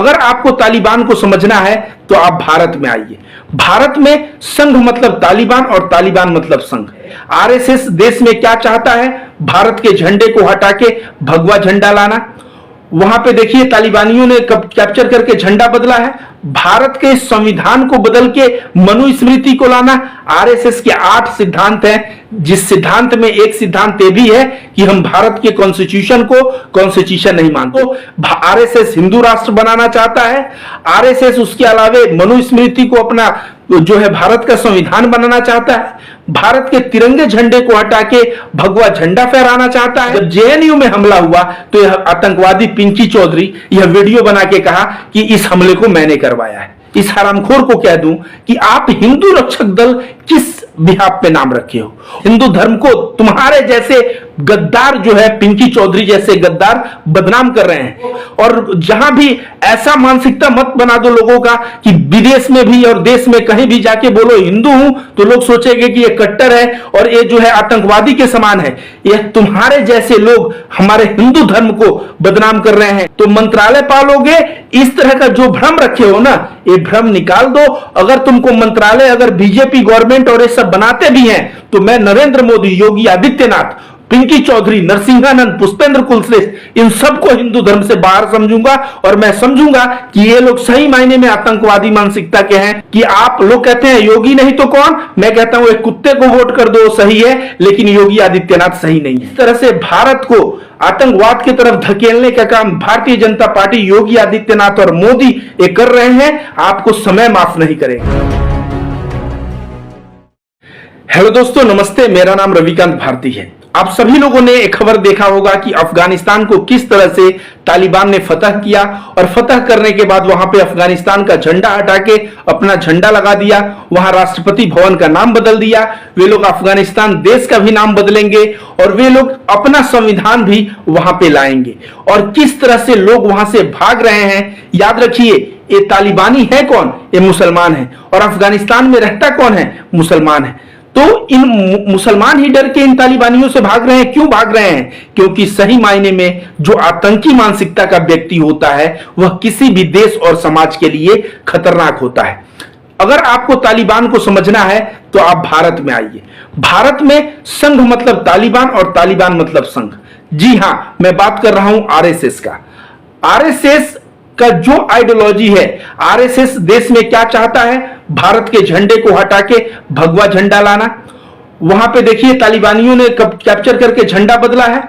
अगर आपको तालिबान को समझना है तो आप भारत में आइए। भारत में संघ मतलब तालिबान और तालिबान मतलब संघ। आरएसएस देश में क्या चाहता है? भारत के झंडे को हटा के भगवा झंडा लाना। वहां पे देखिए तालिबानियों ने कब कैप्चर करके झंडा बदला है। भारत के संविधान को बदल के मनुस्मृति को लाना। आरएसएस के 8 सिद्धांत हैं, जिस सिद्धांत में एक सिद्धांत ये भी है कि हम भारत के कॉन्स्टिट्यूशन को कॉन्स्टिट्यूशन नहीं मानते। तो आरएसएस हिंदू राष्ट्र बनाना चाहता है। आरएसएस उसके अलावे मनुस्मृति को अपना जो है भारत का संविधान बनाना चाहता है। भारत के तिरंगे झंडे को हटा के भगवा झंडा फहराना चाहता है। जब जेएनयू में हमला हुआ तो यह आतंकवादी पिंकी चौधरी यह वीडियो बना के कहा कि इस हमले को मैंने करवाया है। इस हरामखोर को कह दूं कि आप हिंदू रक्षक दल किस बिहाफ पे नाम रखे हो? हिंदू धर्म को तुम्हारे जैसे गद्दार जो है पिंकी चौधरी जैसे गद्दार बदनाम कर रहे हैं। और जहां भी ऐसा मानसिकता मत बना दो लोगों का कि विदेश में भी और देश में कहीं भी जाके बोलो हिंदू हूं तो लोग सोचेंगे कि ये कट्टर है और ये जो है आतंकवादी के समान है। ये तुम्हारे जैसे लोग हमारे हिंदू धर्म को बदनाम कर रहे हैं। तो मंत्रालय पालोगे, इस तरह का जो भ्रम रखे हो ना, ये भ्रम निकाल दो। अगर तुमको मंत्रालय अगर बीजेपी गवर्नमेंट और ये सब बनाते भी हैं तो मैं नरेंद्र मोदी, योगी आदित्यनाथ, पिंकी चौधरी, नरसिंहानंद, पुष्पेंद्र कुलश्रेष्ठ इन सबको हिंदू धर्म से बाहर समझूंगा। और मैं समझूंगा कि ये लोग सही मायने में आतंकवादी मानसिकता के हैं। कि आप लोग कहते हैं योगी नहीं तो कौन, मैं कहता हूं एक कुत्ते को वोट कर दो सही है, लेकिन योगी आदित्यनाथ सही नहीं है। इस तरह से भारत को आतंकवाद की तरफ धकेलने का काम भारतीय जनता पार्टी, योगी आदित्यनाथ और मोदी ये कर रहे हैं। आपको समय माफ नहीं करेगा। हेलो दोस्तों, नमस्ते। मेरा नाम रविकांत भारती है। आप सभी लोगों ने एक खबर देखा होगा कि अफगानिस्तान को किस तरह से तालिबान ने फतह किया और फतह करने के बाद वहां पे अफगानिस्तान का झंडा हटा के अपना झंडा लगा दिया। वहां राष्ट्रपति भवन का नाम बदल दिया। वे लोग अफगानिस्तान देश का भी नाम बदलेंगे और वे लोग अपना संविधान भी वहां पे लाएंगे। और किस तरह से लोग वहां से भाग रहे हैं। याद रखिए, ये तालिबानी है कौन? ये मुसलमान है। और अफगानिस्तान में रहता कौन है? मुसलमान है। तो इन मुसलमान ही डर के इन तालिबानियों से भाग रहे हैं। क्यों भाग रहे हैं? क्योंकि सही मायने में जो आतंकी मानसिकता का व्यक्ति होता है वह किसी भी देश और समाज के लिए खतरनाक होता है। अगर आपको तालिबान को समझना है तो आप भारत में आइए। भारत में संघ मतलब तालिबान और तालिबान मतलब संघ। जी हां, मैं बात कर रहा हूं आरएसएस का। आरएसएस का जो आइडियोलॉजी है, आरएसएस देश में क्या चाहता है? भारत के झंडे को हटा के भगवा झंडा लाना। वहां पे देखिए तालिबानियों ने कब कैप्चर करके झंडा बदला है।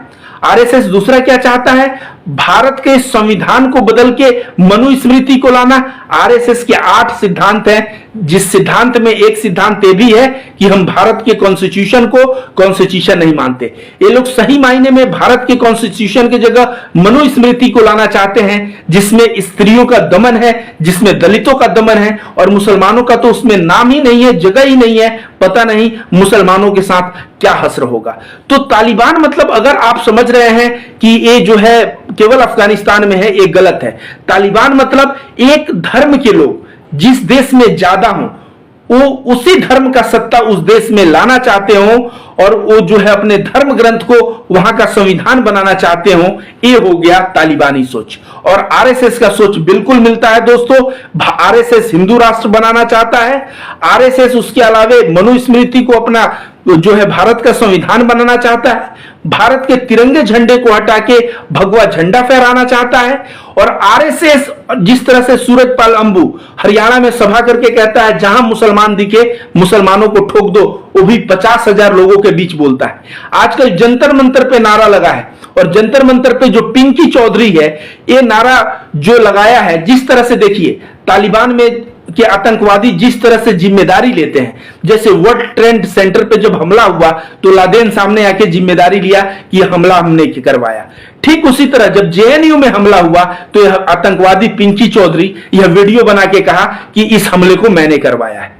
आरएसएस दूसरा क्या चाहता है? भारत के संविधान को बदल के मनुस्मृति को लाना। आरएसएस के 8 सिद्धांत हैं, जिस सिद्धांत में एक सिद्धांत ये भी है कि हम भारत के कॉन्स्टिट्यूशन को कॉन्स्टिट्यूशन नहीं मानते। ये लोग सही मायने में भारत के कॉन्स्टिट्यूशन की जगह मनुस्मृति को लाना चाहते हैं, जिसमें स्त्रियों का दमन है, जिसमें दलितों का दमन है और मुसलमानों का तो उसमें नाम ही नहीं है, जगह ही नहीं है। पता नहीं मुसलमानों के साथ क्या हश्र होगा। तो तालिबान मतलब अगर आप समझ रहे हैं कि ये जो है केवल अफगानिस्तान में है, ये गलत है। तालिबान मतलब एक धर्म के लोग जिस देश में ज्यादा हों वो उसी धर्म का सत्ता उस देश में लाना चाहते हो और वो जो है अपने धर्म ग्रंथ को वहां का संविधान बनाना चाहते हो। ये हो गया तालिबानी सोच। और आरएसएस का सोच बिल्कुल मिलता है दोस्तों। आरएसएस हिंदू राष्ट्र बनाना चाहता है। आरएसएस उसके अलावे मनुस्मृति को अपना जो है भारत का संविधान बनाना चाहता है। भारत के तिरंगे झंडे को हटा के भगवा झंडा फहराना चाहता है। और आरएसएस जिस तरह से सूरजपाल अंबू हरियाणा में सभा करके कहता है जहां मुसलमान दिखे मुसलमानों को ठोक दो, वो भी 50,000 लोगों के बीच बोलता है। आजकल जंतर मंतर पे नारा लगा है और जंतर मंतर पे जो पिंकी चौधरी है ये नारा जो लगाया है, जिस तरह से देखिए तालिबान में कि आतंकवादी जिस तरह से जिम्मेदारी लेते हैं। जैसे वर्ल्ड ट्रेड सेंटर पे जब हमला हुआ तो लादेन सामने आके जिम्मेदारी लिया कि यह हमला हमने करवाया। ठीक उसी तरह जब जेएनयू में हमला हुआ तो यह आतंकवादी पिंकी चौधरी यह वीडियो बना के कहा कि इस हमले को मैंने करवाया है।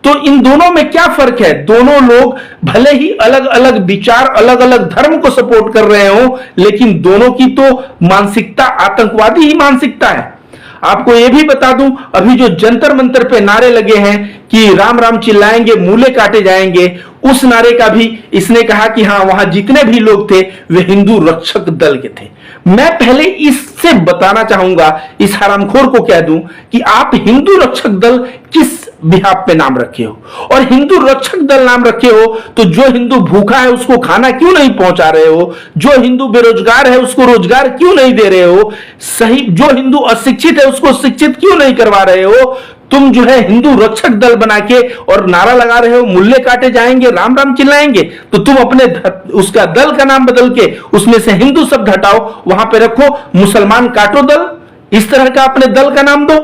तो इन दोनों में क्या फर्क है? दोनों लोग भले ही अलग अलग विचार, अलग अलग धर्म को सपोर्ट कर रहे हो, लेकिन दोनों की तो मानसिकता आतंकवादी ही मानसिकता है। आपको यह भी बता दूं, अभी जो जंतर मंतर पे नारे लगे हैं कि राम राम चिल्लाएंगे मूले काटे जाएंगे, उस नारे का भी इसने कहा कि हाँ, वहां जितने भी लोग थे वे हिंदू रक्षक दल के थे। मैं पहले इससे बताना चाहूंगा, इस हरामखोर को कह दूं कि आप हिंदू रक्षक दल किस बिहाफ पे नाम रखे हो, और हिंदू रक्षक दल नाम रखे हो तो जो हिंदू भूखा है उसको खाना क्यों नहीं पहुंचा रहे हो, जो हिंदू बेरोजगार है उसको रोजगार क्यों नहीं दे रहे हो, सही जो हिंदू अशिक्षित है उसको शिक्षित क्यों नहीं करवा रहे हो। तुम जो है हिंदू रक्षक दल बना के और नारा लगा रहे हो मूल्य काटे जाएंगे, राम राम चिल्लाएंगे, तो तुम अपने उसका दल का नाम बदल के उसमें से हिंदू शब्द हटाओ, वहां पे रखो मुसलमान काटो दल, इस तरह का अपने दल का नाम दो।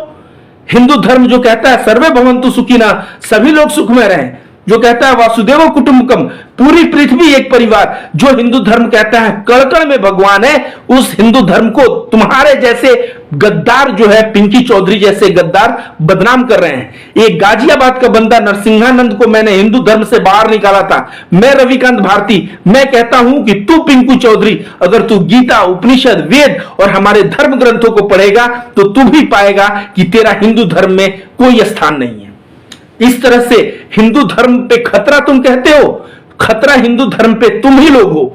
हिंदू धर्म जो कहता है सर्वे भवन्तु सुखिनः, सभी लोग सुख में रहें, जो कहता है वासुदेव कुटुंबकम, पूरी पृथ्वी एक परिवार, जो हिंदू धर्म कहता है कण कण में भगवान है, उस हिंदू धर्म को तुम्हारे जैसे गद्दार जो है पिंकी चौधरी जैसे गद्दार बदनाम कर रहे हैं। एक गाजियाबाद का बंदा नरसिंहानंद को मैंने हिंदू धर्म से बाहर निकाला था। मैं रविकांत भारती, मैं कहता हूं कि तू पिंकू चौधरी, अगर तू गीता, उपनिषद, वेद और हमारे धर्म ग्रंथों को पढ़ेगा तो तू भी पाएगा कि तेरा हिंदू धर्म में कोई स्थान नहीं है। इस तरह से हिंदू धर्म पे खतरा तुम कहते हो, खतरा हिंदू धर्म पे तुम ही लोग हो।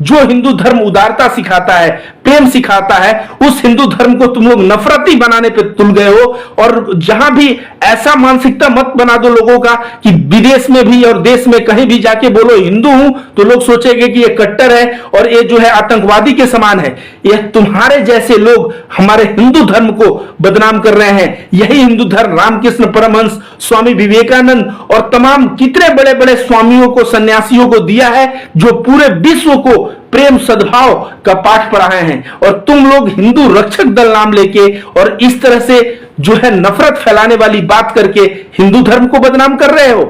जो हिंदू धर्म उदारता सिखाता है, प्रेम सिखाता है, उस हिंदू धर्म को तुम लोग नफरती बनाने पे तुल गए हो। और जहां भी ऐसा मानसिकता मत बना दो लोगों का कि विदेश में भी और देश में कहीं भी जाके बोलो हिंदू हूं तो लोग सोचेंगे कि ये कट्टर है और ये जो है आतंकवादी के समान है। ये तुम्हारे जैसे लोग हमारे हिंदू धर्म को बदनाम कर रहे हैं। यही हिंदू धर्म रामकृष्ण परमहंस, स्वामी विवेकानंद और तमाम कितने बड़े बड़े स्वामियों को, सन्यासियों को दिया है, जो पूरे विश्व को प्रेम सद्भाव का पाठ पढ़ाए हैं। और तुम लोग हिंदू रक्षक दल नाम लेके और इस तरह से जो है नफरत फैलाने वाली बात करके हिंदू धर्म को बदनाम कर रहे हो।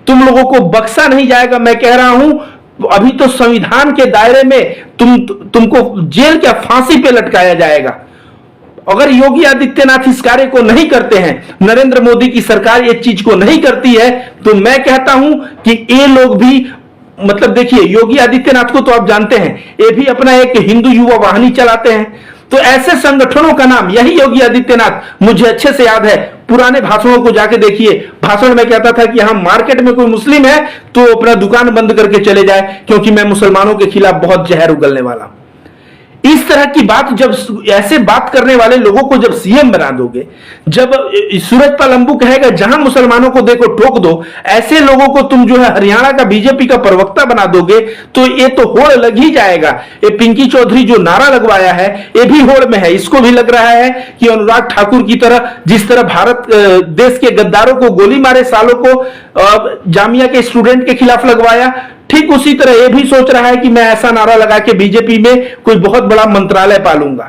तुम लोगों को बख्शा नहीं जाएगा। मैं कह रहा हूं, अभी तो संविधान के दायरे में तुमको जेल क्या फांसी पे लटकाया जाएगा। अगर योगी आदित्यनाथ इस कार्य को नहीं करते हैं, नरेंद्र मोदी की सरकार इस चीज को नहीं करती है, तो मैं कहता हूं कि ये लोग भी, मतलब देखिए, योगी आदित्यनाथ को तो आप जानते हैं, ये भी अपना एक हिंदू युवा वाहिनी चलाते हैं। तो ऐसे संगठनों का नाम, यही योगी आदित्यनाथ, मुझे अच्छे से याद है, पुराने भाषणों को जाके देखिए, भाषण में कहता था कि हम मार्केट में कोई मुस्लिम है तो अपना दुकान बंद करके चले जाए, क्योंकि मैं मुसलमानों के खिलाफ बहुत जहर उगलने वाला। इस तरह की बात, जब ऐसे बात करने वाले लोगों को जब सीएम बना दोगे, जब सूरजपाल अंबू कहेगा जहां मुसलमानों को देखो ठोक दो, ऐसे लोगों को तुम जो है हरियाणा का बीजेपी का प्रवक्ता बना दोगे, तो ये तो होड़ लग ही जाएगा। ये पिंकी चौधरी जो नारा लगवाया है, ये भी होड़ में है। इसको भी लग रहा है कि अनुराग ठाकुर की तरह, जिस तरह भारत देश के गद्दारों को गोली मारे सालों को जामिया के स्टूडेंट के खिलाफ लगवाया, ठीक उसी तरह ये भी सोच रहा है कि मैं ऐसा नारा लगा के बीजेपी में कोई बहुत बड़ा मंत्रालय पालूंगा।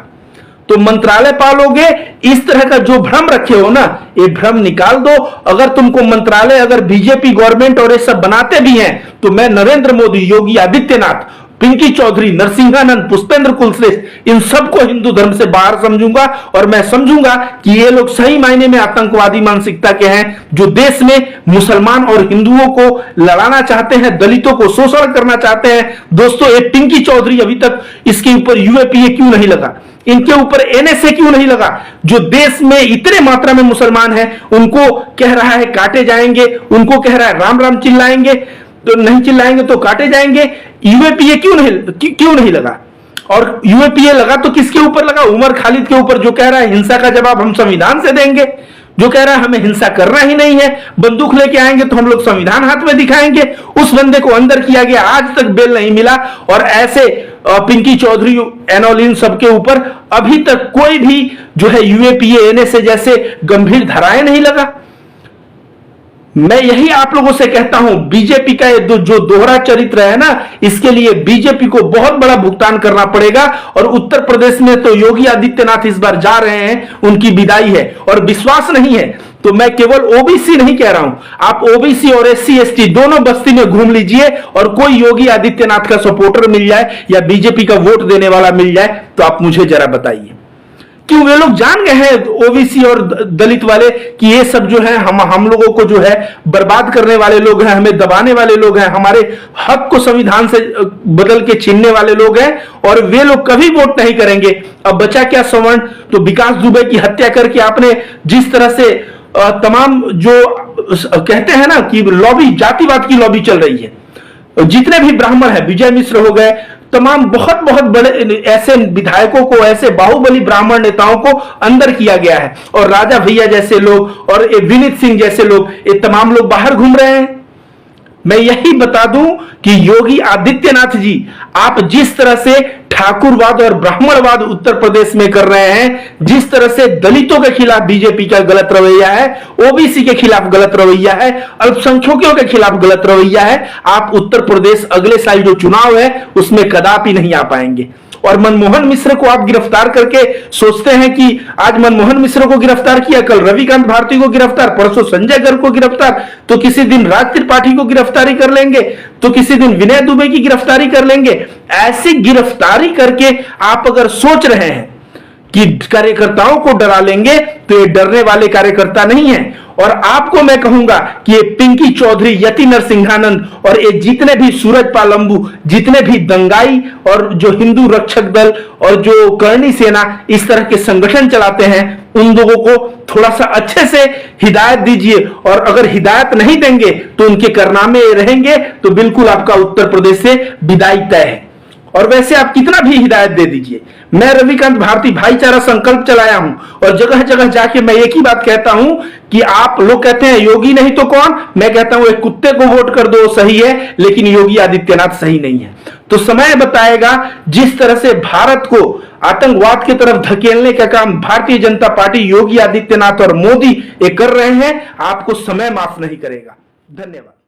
तो मंत्रालय पालोगे, इस तरह का जो भ्रम रखे हो ना, ये भ्रम निकाल दो। अगर तुमको मंत्रालय, अगर बीजेपी गवर्नमेंट और ये सब बनाते भी हैं, तो मैं नरेंद्र मोदी, योगी आदित्यनाथ, पिंकी चौधरी, नरसिंहानंद, पुष्पेंद्र कुलश्रेष्ठ, इन सबको हिंदू धर्म से बाहर समझूंगा। और मैं समझूंगा कि ये लोग सही मायने में आतंकवादी मानसिकता के हैं, जो देश में मुसलमान और हिंदुओं को लड़ाना चाहते हैं, दलितों को शोषण करना चाहते हैं। दोस्तों, ये पिंकी चौधरी अभी तक इसके ऊपर यूएपीए क्यों नहीं लगा, इनके ऊपर एनएसए क्यों नहीं लगा, जो देश में इतने मात्रा में मुसलमान हैं, उनको कह रहा है काटे जाएंगे, उनको कह रहा है राम राम चिल्लाएंगे, तो नहीं चिल्लाएंगे तो काटे जाएंगे। यूएपीए क्यों नहीं लगा? और यूएपीए लगा तो किसके ऊपर लगा? उमर खालिद के ऊपर, जो कह रहा है हिंसा का जवाब हम संविधान से देंगे, जो कह रहा है हमें हिंसा करना ही नहीं है, बंदूक लेके आएंगे तो हम लोग संविधान हाथ में दिखाएंगे। उस बंदे को अंदर किया गया, आज तक बेल नहीं मिला। और ऐसे पिंकी चौधरी, एनोलिन, सबके ऊपर अभी तक कोई भी जो है यूएपीए, एनएसए जैसे गंभीर धाराएं नहीं लगा। मैं यही आप लोगों से कहता हूं, बीजेपी का ये जो दोहरा चरित्र है ना, इसके लिए बीजेपी को बहुत बड़ा भुगतान करना पड़ेगा। और उत्तर प्रदेश में तो योगी आदित्यनाथ इस बार जा रहे हैं, उनकी विदाई है और विश्वास नहीं है। तो मैं केवल ओबीसी नहीं कह रहा हूं, आप ओबीसी और एससी एसटी दोनों बस्ती में घूम लीजिए, और कोई योगी आदित्यनाथ का सपोर्टर मिल जाए या बीजेपी का वोट देने वाला मिल जाए तो आप मुझे जरा बताइए। क्यों वे लोग जान गए हैं ओबीसी और दलित वाले कि ये सब जो है हम लोगों को जो है बर्बाद करने वाले लोग हैं, हमें दबाने वाले लोग हैं, हमारे हक को संविधान से बदल के छीनने वाले लोग हैं, और वे लोग कभी वोट नहीं करेंगे। अब बचा क्या सवर्ण? तो विकास दुबे की हत्या करके आपने जिस तरह से तमाम जो कहते हैं ना कि लॉबी, जातिवाद की लॉबी चल रही है, जितने भी ब्राह्मण हैं, विजय मिश्र हो गए, तमाम बहुत बहुत बड़े ऐसे विधायकों को, ऐसे बाहुबली ब्राह्मण नेताओं को अंदर किया गया है, और राजा भैया जैसे लोग और विनीत सिंह जैसे लोग, ये तमाम लोग बाहर घूम रहे हैं। मैं यही बता दूं कि योगी आदित्यनाथ जी, आप जिस तरह से ठाकुरवाद और ब्राह्मणवाद उत्तर प्रदेश में कर रहे हैं, जिस तरह से दलितों के खिलाफ बीजेपी का गलत रवैया है, ओबीसी के खिलाफ गलत रवैया है, अल्पसंख्यकों के खिलाफ गलत रवैया है, आप उत्तर प्रदेश अगले साल जो चुनाव है उसमें कदापि नहीं आ पाएंगे। और मनमोहन मिश्र को आप गिरफ्तार करके सोचते हैं कि आज मनमोहन मिश्र को गिरफ्तार किया, कल रविकांत भारती को गिरफ्तार, परसों संजय गर्ग को गिरफ्तार, तो किसी दिन राज त्रिपाठी को गिरफ्तारी कर लेंगे, तो किसी दिन विनय दुबे की गिरफ्तारी कर लेंगे। ऐसी गिरफ्तारी करके आप अगर सोच रहे हैं कि कार्यकर्ताओं को डरा लेंगे, तो ये डरने वाले कार्यकर्ता नहीं है। और आपको मैं कहूंगा कि ये पिंकी चौधरी, यति नरसिंहानंद और ये जितने भी सूरजपाल अंबू, जितने भी दंगाई और जो हिंदू रक्षक दल और जो करणी सेना इस तरह के संगठन चलाते हैं, उन लोगों को थोड़ा सा अच्छे से हिदायत दीजिए, और अगर हिदायत नहीं देंगे तो उनके कारनामे रहेंगे, तो बिल्कुल आपका उत्तर प्रदेश से विदाई तय है। और वैसे आप कितना भी हिदायत दे दीजिए, मैं रविकांत भारती भाईचारा संकल्प चलाया हूं, और जगह जगह जाके मैं एक ही बात कहता हूं कि आप लोग कहते हैं योगी नहीं तो कौन, मैं कहता हूं एक कुत्ते को वोट कर दो सही है, लेकिन योगी आदित्यनाथ सही नहीं है। तो समय बताएगा, जिस तरह से भारत को आतंकवाद की तरफ धकेलने का काम भारतीय जनता पार्टी, योगी आदित्यनाथ और मोदी ये कर रहे हैं, आपको समय माफ नहीं करेगा। धन्यवाद।